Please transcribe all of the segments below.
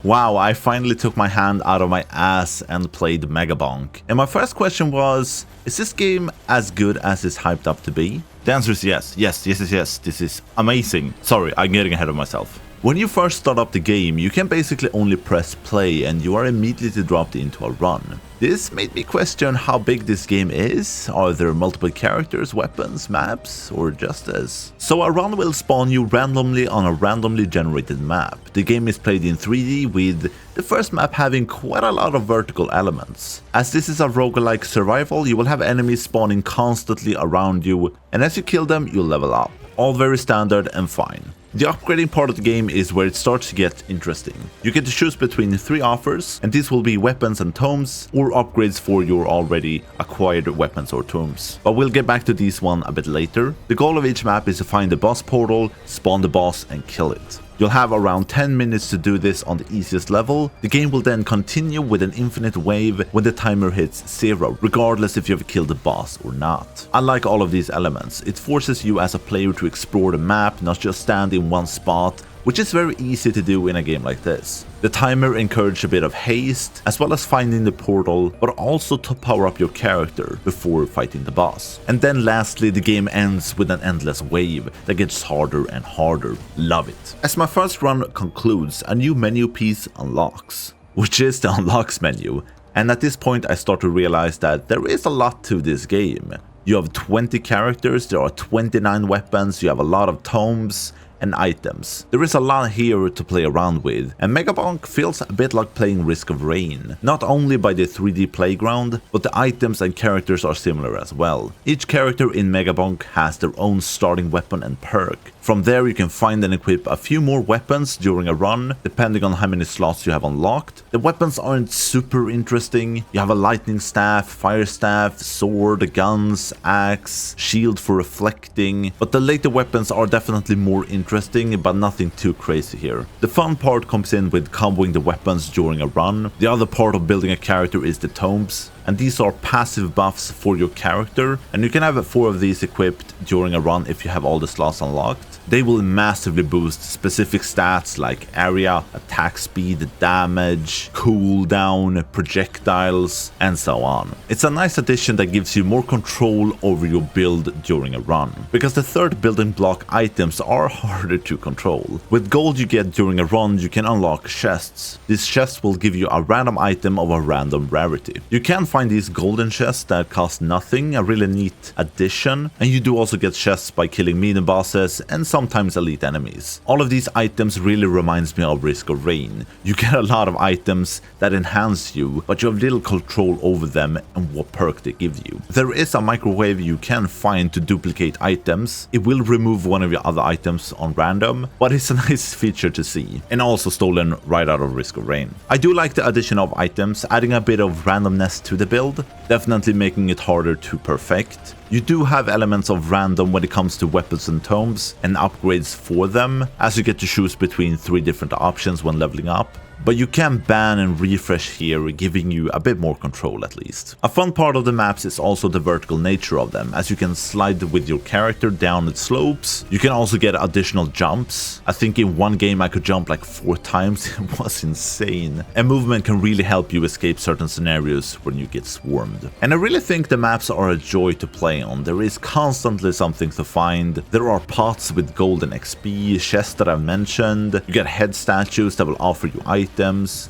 Wow, I finally took my hand out of my ass and played Megabonk. And my first question was, is this game as good as it's hyped up to be? The answer is yes. Yes, this is amazing. Sorry, I'm getting ahead of myself. When you first start up the game, you can basically only press play and you are immediately dropped into a run. This made me question how big this game is. Are there multiple characters, weapons, maps, or just this? So a run will spawn you randomly on a randomly generated map. The game is played in 3D, with the first map having quite a lot of vertical elements. As this is a roguelike survival, you will have enemies spawning constantly around you, and as you kill them, you'll level up. All very standard and fine. The upgrading part of the game is where it starts to get interesting. You get to choose between 3 offers, and these will be weapons and tomes, or upgrades for your already acquired weapons or tomes. But we'll get back to these one a bit later. The goal of each map is to find the boss portal, spawn the boss, and kill it. You'll have around 10 minutes to do this on the easiest level. The game will then continue with an infinite wave when the timer hits 0, regardless if you have killed the boss or not. Unlike all of these elements, it forces you as a player to explore the map, not just stand in one spot, which is very easy to do in a game like this. The timer encourages a bit of haste, as well as finding the portal, but also to power up your character before fighting the boss. And then lastly, the game ends with an endless wave that gets harder and harder. Love it. As my first run concludes, a new menu piece unlocks, which is the unlocks menu. And at this point I start to realize that there is a lot to this game. You have 20 characters, there are 29 weapons, you have a lot of tomes and items. There is a lot here to play around with, and Megabonk feels a bit like playing Risk of Rain, not only by the 3D playground, but the items and characters are similar as well. Each character in Megabonk has their own starting weapon and perk. From there you can find and equip a few more weapons during a run, depending on how many slots you have unlocked. The weapons aren't super interesting. You have a lightning staff, fire staff, sword, guns, axe, shield for reflecting, but the later weapons are definitely more interesting, but nothing too crazy here. The fun part comes in with comboing the weapons during a run. The other part of building a character is the tomes, and these are passive buffs for your character, and you can have 4 of these equipped during a run if you have all the slots unlocked. They will massively boost specific stats like area, attack speed, damage, cooldown, projectiles, and so on. It's a nice addition that gives you more control over your build during a run, because the third building block items are harder to control. With gold you get during a run, you can unlock chests. These chests will give you a random item of a random rarity. You can find these golden chests that cost nothing, a really neat addition, and you do also get chests by killing medium bosses and sometimes elite enemies. All of these items really reminds me of Risk of Rain. You get a lot of items that enhance you, but you have little control over them and what perk they give you. There is a microwave you can find to duplicate items. It will remove one of your other items on random, but it's a nice feature to see, and also stolen right out of Risk of Rain. I do like the addition of items, adding a bit of randomness to the build, definitely making it harder to perfect. You do have elements of random when it comes to weapons and tomes and upgrades for them, as you get to choose between 3 different options when leveling up. But you can ban and refresh here, giving you a bit more control at least. A fun part of the maps is also the vertical nature of them, as you can slide with your character down the slopes. You can also get additional jumps. I think in one game I could jump like 4 times, it was insane. And movement can really help you escape certain scenarios when you get swarmed. And I really think the maps are a joy to play on. There is constantly something to find. There are pots with golden XP, chests that I've mentioned. You get head statues that will offer you items.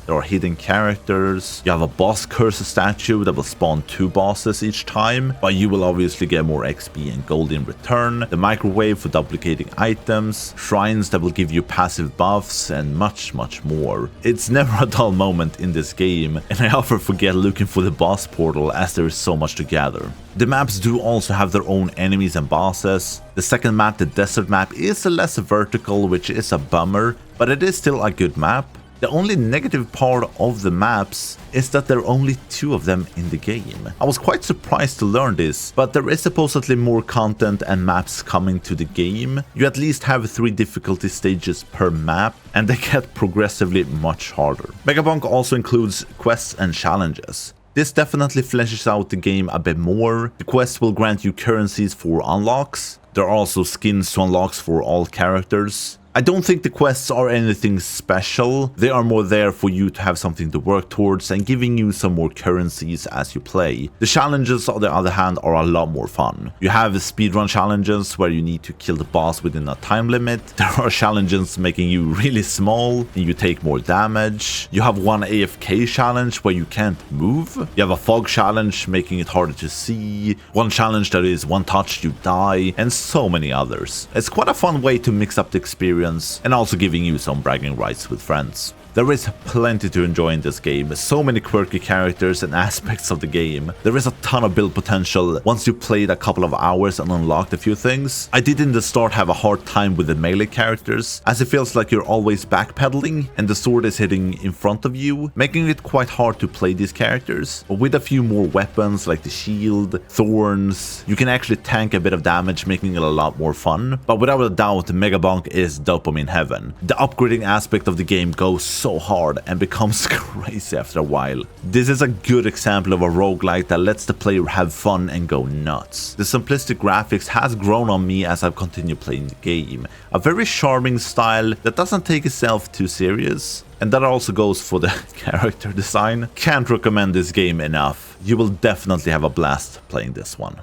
There are hidden characters. You have a boss curse statue that will spawn 2 bosses each time, but you will obviously get more XP and gold in return. The microwave for duplicating items, shrines that will give you passive buffs, and much more. It's never a dull moment in this game, and I often forget looking for the boss portal as there is so much to gather. The maps do also have their own enemies and bosses. The second map, the desert map, is less vertical, which is a bummer, but it is still a good map. The only negative part of the maps is that there are only 2 of them in the game. I was quite surprised to learn this, but there is supposedly more content and maps coming to the game. You at least have 3 difficulty stages per map, and they get progressively much harder. Megabonk also includes quests and challenges. This definitely fleshes out the game a bit more. The quests will grant you currencies for unlocks. There are also skins to unlock for all characters. I don't think the quests are anything special. They are more there for you to have something to work towards and giving you some more currencies as you play. The challenges, on the other hand, are a lot more fun. You have speedrun challenges where you need to kill the boss within a time limit. There are challenges making you really small and you take more damage. You have one AFK challenge where you can't move. You have a fog challenge making it harder to see. One challenge that is one touch you die, and so many others. It's quite a fun way to mix up the experience and also giving you some bragging rights with friends. There is plenty to enjoy in this game, so many quirky characters and aspects of the game. There is a ton of build potential once you played a couple of hours and unlocked a few things. I did in the start have a hard time with the melee characters, as it feels like you're always backpedaling and the sword is hitting in front of you, making it quite hard to play these characters. But with a few more weapons like the shield, thorns, you can actually tank a bit of damage, making it a lot more fun. But without a doubt, Megabonk is dopamine heaven. The upgrading aspect of the game goes so hard and becomes crazy after a while. This is a good example of a roguelike that lets the player have fun and go nuts. The simplistic graphics has grown on me as I've continued playing the game. A very charming style that doesn't take itself too serious. And that also goes for the character design. Can't recommend this game enough. You will definitely have a blast playing this one.